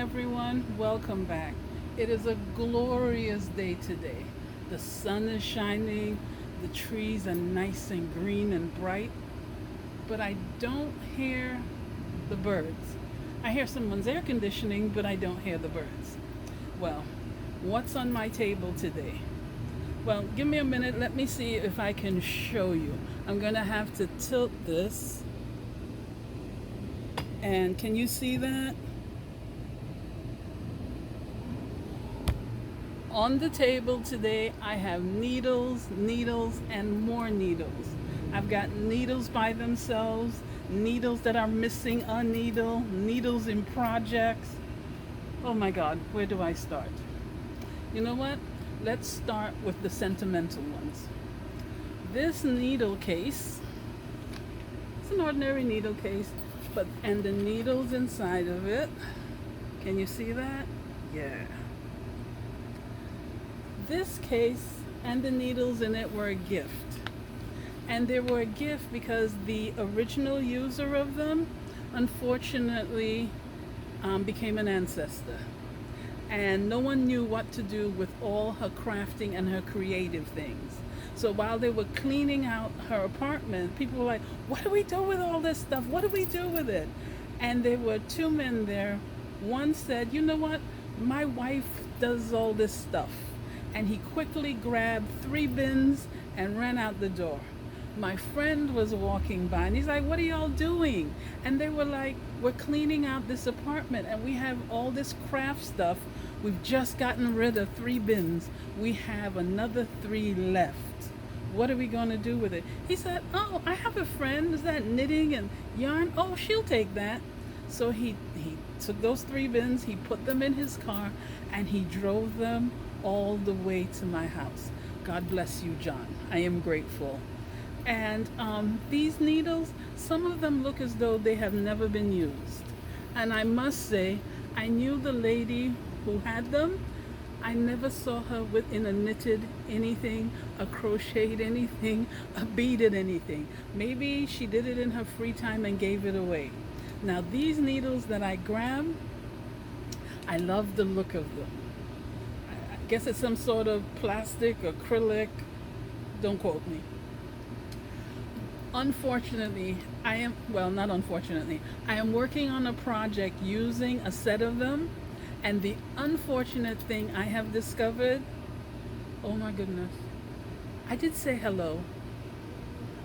everyone. Welcome back. It is a glorious day today. The sun is shining, the trees are nice and green and bright, but I don't hear the birds. I hear someone's air conditioning, but I don't hear the birds. Well, what's on my table today? Well, give me a minute. Let me see if I can show you. I'm going to have to tilt this. And can you see that? On the table today, I have needles, needles, and more needles. I've got needles by themselves, needles that are missing a needle, needles in projects. Oh my God, where do I start? You know what? Let's start with the sentimental ones. This needle case, it's an ordinary needle case, and the needles inside of it, can you see that? Yeah. This case and the needles in it were a gift. And they were a gift because the original user of them, unfortunately, became an ancestor. And no one knew what to do with all her crafting and her creative things. So while they were cleaning out her apartment, people were like, what do we do with all this stuff? What do we do with it? And there were two men there. One said, you know what? My wife does all this stuff. And he quickly grabbed 3 bins and ran out the door. My friend was walking by and he's like, what are y'all doing? And they were like, we're cleaning out this apartment and we have all this craft stuff. We've just gotten rid of 3 bins. We have another 3 left. What are we going to do with it? He said, oh, I have a friend. Is that knitting and yarn? Oh, she'll take that. So he took those 3 bins, he put them in his car, and he drove them all the way to my house. God bless you, John. I am grateful. And these needles, some of them look as though they have never been used. And I must say, I knew the lady who had them. I never saw her in a knitted anything, a crocheted anything, a beaded anything. Maybe she did it in her free time and gave it away. Now these needles that I grabbed, I love the look of them. I guess it's some sort of plastic, acrylic, don't quote me. Unfortunately, I am working on a project using a set of them, and the unfortunate thing I have discovered, oh my goodness, I did say hello,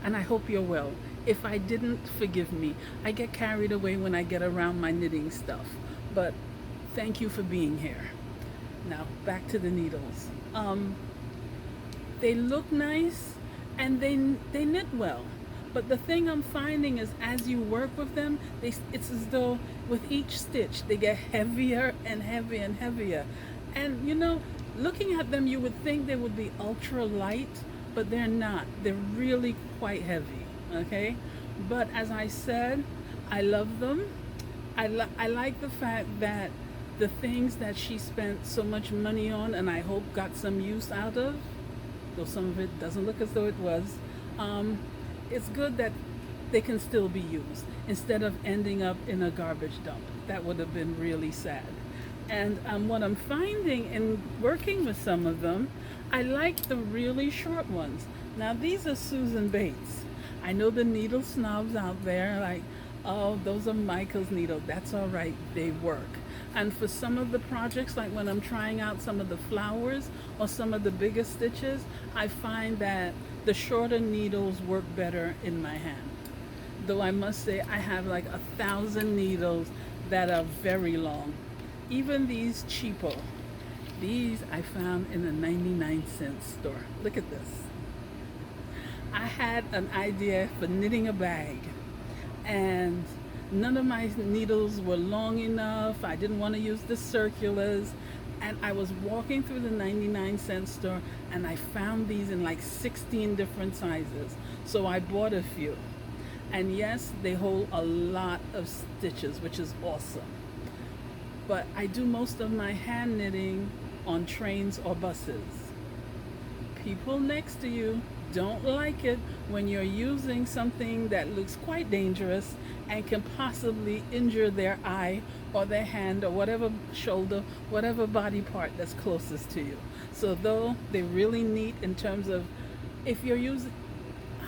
and I hope you're well. If I didn't, forgive me. I get carried away when I get around my knitting stuff, but thank you for being here. Now, back to the needles. They look nice, and they knit well. But the thing I'm finding is as you work with them, it's as though with each stitch, they get heavier and heavier and heavier. And you know, looking at them, you would think they would be ultra light, but they're not. They're really quite heavy, okay? But as I said, I love them. I like the fact that the things that she spent so much money on and I hope got some use out of, though some of it doesn't look as though it was, it's good that they can still be used instead of ending up in a garbage dump. That would have been really sad. And what I'm finding in working with some of them, I like the really short ones. Now these are Susan Bates. I know the needle snobs out there like, oh, those are Michael's needles. That's all right, they work. And for some of the projects, like when I'm trying out some of the flowers or some of the bigger stitches, I find that the shorter needles work better in my hand. Though I must say I have like 1,000 needles that are very long. Even these cheapo. These I found in a 99-cent store. Look at this. I had an idea for knitting a bag, and none of my needles were long enough. I didn't want to use the circulars. And I was walking through the 99-cent store and I found these in like 16 different sizes. So I bought a few. And yes, they hold a lot of stitches, which is awesome. But I do most of my hand knitting on trains or buses. People next to you don't like it when you're using something that looks quite dangerous and can possibly injure their eye or their hand or whatever shoulder, whatever body part that's closest to you. So though they're really neat in terms of if you're using,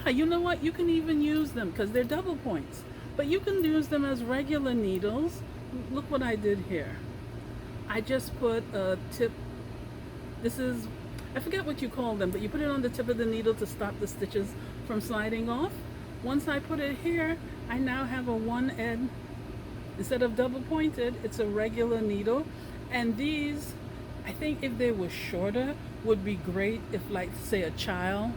you know what? You can even use them because they're double points. But you can use them as regular needles. Look what I did here. I just put a tip. This is, I forget what you call them, but you put it on the tip of the needle to stop the stitches from sliding off. Once I put it here, I now have a one end. Instead of double pointed, it's a regular needle. And these, I think if they were shorter, would be great if, like, say a child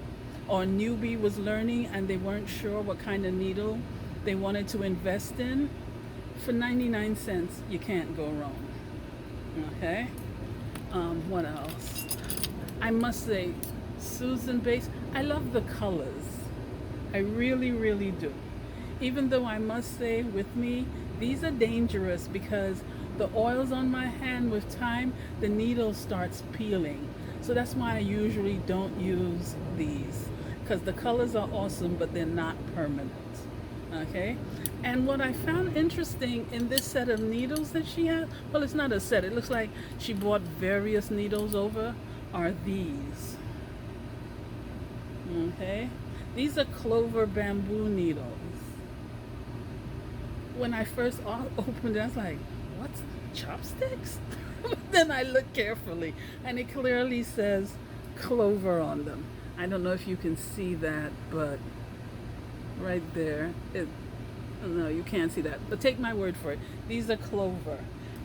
or a newbie was learning and they weren't sure what kind of needle they wanted to invest in. For 99 cents, you can't go wrong. Okay? What else? I must say, Susan Base, I love the colors. I really, really do. Even though I must say, with me, these are dangerous because the oils on my hand, with time, the needle starts peeling. So that's why I usually don't use these, because the colors are awesome, but they're not permanent. Okay? And what I found interesting in this set of needles that she has, well, it's not a set, it looks like she bought various needles over, are these. Okay? These are clover bamboo needles. When I first opened it, I was like, what's chopsticks? Then I looked carefully, and it clearly says clover on them. I don't know if you can see that, but right there, no, you can't see that, but take my word for it. These are clover.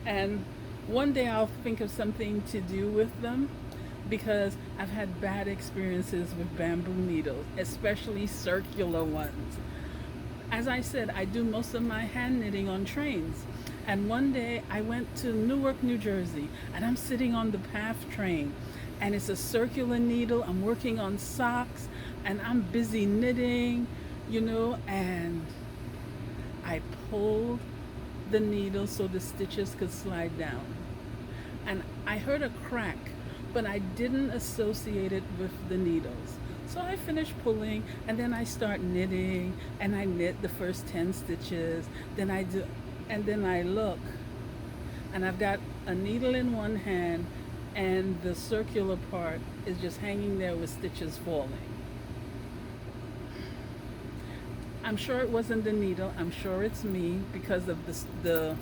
And one day I'll think of something to do with them because I've had bad experiences with bamboo needles, especially circular ones. As I said, I do most of my hand knitting on trains. And one day I went to Newark, New Jersey, and I'm sitting on the PATH train, and it's a circular needle. I'm working on socks, and I'm busy knitting, and I pulled the needle so the stitches could slide down. And I heard a crack, but I didn't associate it with the needles. So I finished pulling, and then I start knitting, and I knit the first 10 stitches. Then I look, and I've got a needle in one hand, and the circular part is just hanging there with stitches falling. I'm sure it wasn't the needle. I'm sure it's me because of the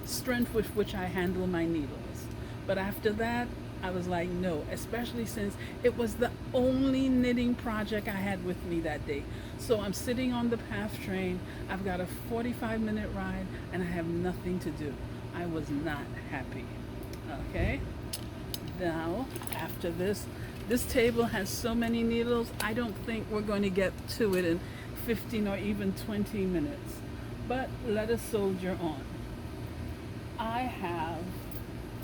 strength with which I handle my needles. But after that, I was like, no, especially since it was the only knitting project I had with me that day. So I'm sitting on the PATH train. I've got a 45-minute ride, and I have nothing to do. I was not happy. Okay? Now, after this table has so many needles, I don't think we're going to get to it in 15 or even 20 minutes. But let us soldier on. I have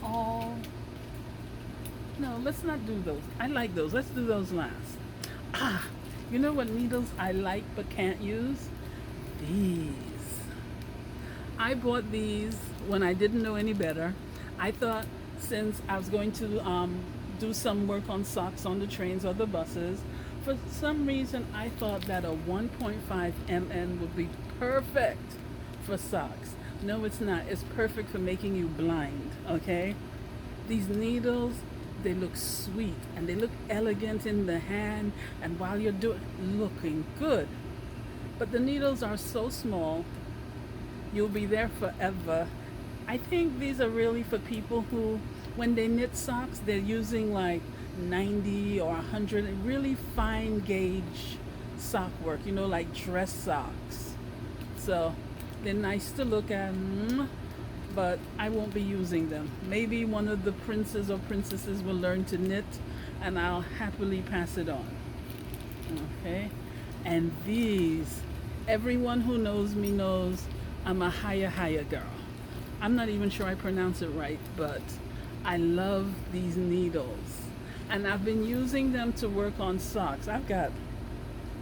all... No, let's not do those. I like those. Let's do those last. You know what needles I like but can't use? These. I bought these when I didn't know any better. I thought since I was going to do some work on socks on the trains or the buses, for some reason I thought that a 1.5 MN would be perfect for socks. No, it's not. It's perfect for making you blind, okay? These needles, they look sweet and they look elegant in the hand, and while you're looking good. But the needles are so small, you'll be there forever. I think these are really for people who, when they knit socks, they're using like 90 or 100 really fine gauge sock work, like dress socks. So they're nice to look at, but I won't be using them. Maybe one of the princes or princesses will learn to knit, and I'll happily pass it on. Okay? And these, everyone who knows me knows I'm a haya girl. I'm not even sure I pronounce it right, but I love these needles. And I've been using them to work on socks. I've got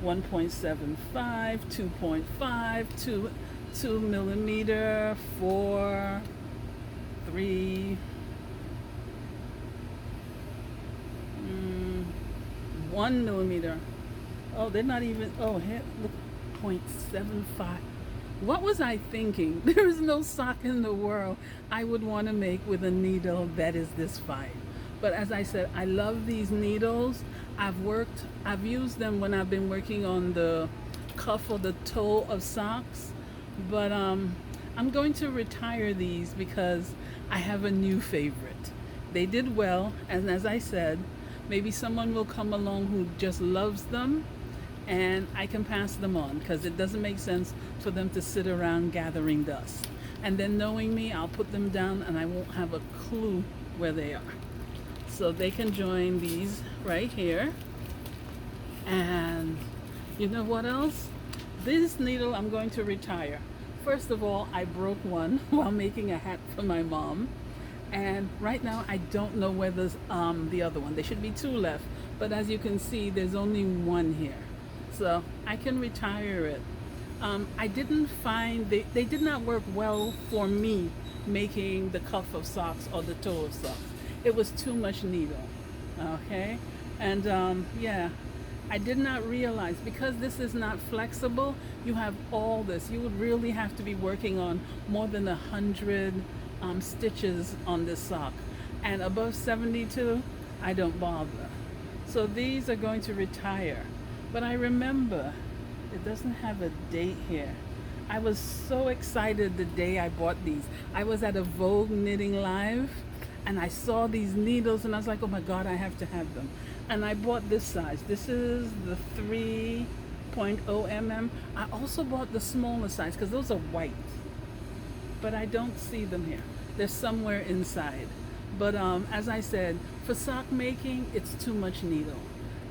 1.75, 2.5, 2 millimeter, 4, 3, 1 millimeter. Oh, they're not even. Oh, here, look, 0.75. What was I thinking? There is no sock in the world I would want to make with a needle that is this fine. But as I said, I love these needles. I've used them when I've been working on the cuff or the toe of socks. But I'm going to retire these because I have a new favorite. They did well, and as I said, maybe someone will come along who just loves them and I can pass them on because it doesn't make sense for them to sit around gathering dust. And then knowing me, I'll put them down and I won't have a clue where they are. So they can join these right here. And you know what else? This needle I'm going to retire. First of all, I broke one while making a hat for my mom. And right now I don't know where there's the other one. There should be two left. But as you can see, there's only one here. So I can retire it. I didn't find, they did not work well for me making the cuff of socks or the toe of socks. It was too much needle, okay? And yeah, I did not realize because this is not flexible, you have all this. You would really have to be working on more than 100 stitches on this sock. And above 72, I don't bother. So these are going to retire. But I remember, it doesn't have a date here. I was so excited the day I bought these. I was at a Vogue Knitting Live and I saw these needles and I was like, oh my God, I have to have them. And I bought this size. This is the 3.0 mm. I also bought the smaller size because those are white. But I don't see them here. They're somewhere inside. But as I said, for sock making, it's too much needle.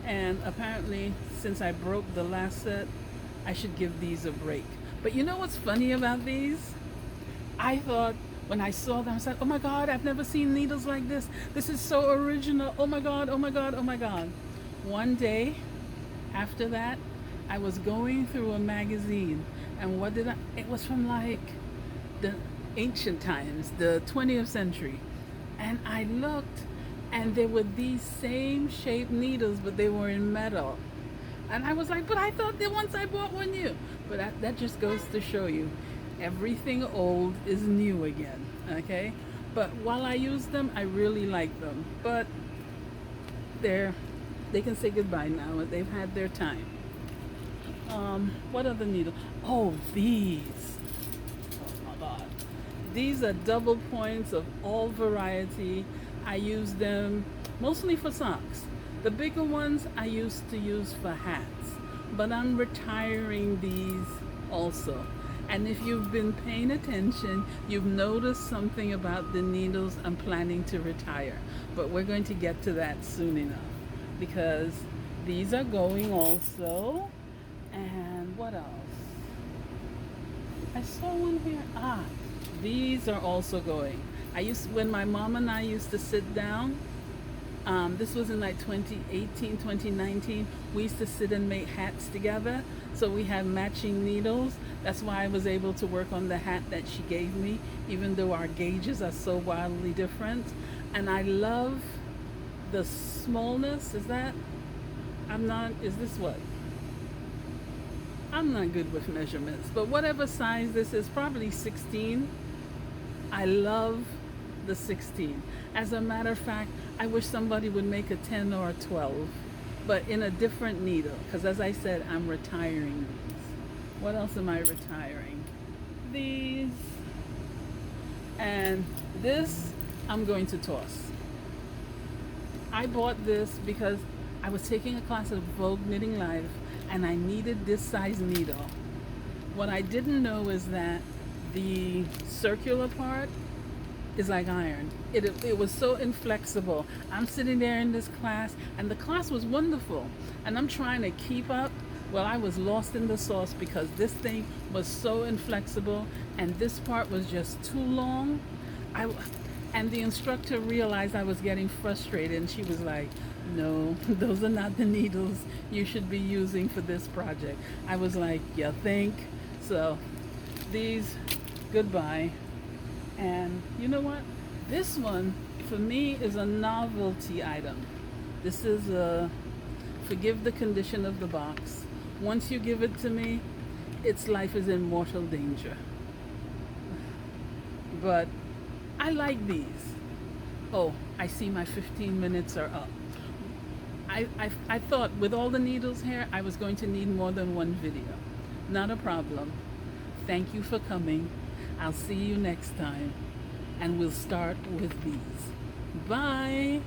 And apparently, since I broke the last set, I should give these a break. But you know what's funny about these? I thought when I saw them, I said, oh my God, I've never seen needles like this. This is so original. Oh my God, oh my God, oh my God. One day after that, I was going through a magazine. And what did I? It was from like the ancient times, the 20th century. And I looked and there were these same shaped needles, but they were in metal. And I was like, but I thought the ones I bought were new. But that just goes to show you, everything old is new again, okay? But while I use them, I really like them. But they can say goodbye now. They've had their time. What other needle? Oh, these. Oh my God. These are double points of all variety. I use them mostly for socks. The bigger ones I used to use for hats, but I'm retiring these also. And if you've been paying attention, you've noticed something about the needles I'm planning to retire. But we're going to get to that soon enough because these are going also. And what else? I saw one here. These are also going. When my mom and I used to sit down, this was in like 2018, 2019, we used to sit and make hats together. So we had matching needles. That's why I was able to work on the hat that she gave me, even though our gauges are so wildly different. And I love the smallness. Is this what? I'm not good with measurements, but whatever size this is, probably 16. I love the 16. As a matter of fact, I wish somebody would make a 10 or a 12, but in a different needle, because as I said, I'm retiring these. What else am I retiring? These. And this, I'm going to toss. I bought this because I was taking a class at Vogue Knitting Live, and I needed this size needle. What I didn't know is that the circular part is like iron. It was so inflexible. I'm sitting there in this class, and the class was wonderful. And I'm trying to keep up. Well, I was lost in the sauce because this thing was so inflexible, and this part was just too long. And the instructor realized I was getting frustrated, and she was like, no, those are not the needles you should be using for this project. I was like, you think? So these, goodbye. And you know what? This one, for me, is a novelty item. This is a Forgive the condition of the box. Once you give it to me, its life is in mortal danger. But I like these. Oh, I see my 15 minutes are up. I thought with all the needles here, I was going to need more than one video. Not a problem. Thank you for coming. I'll see you next time. And we'll start with these. Bye.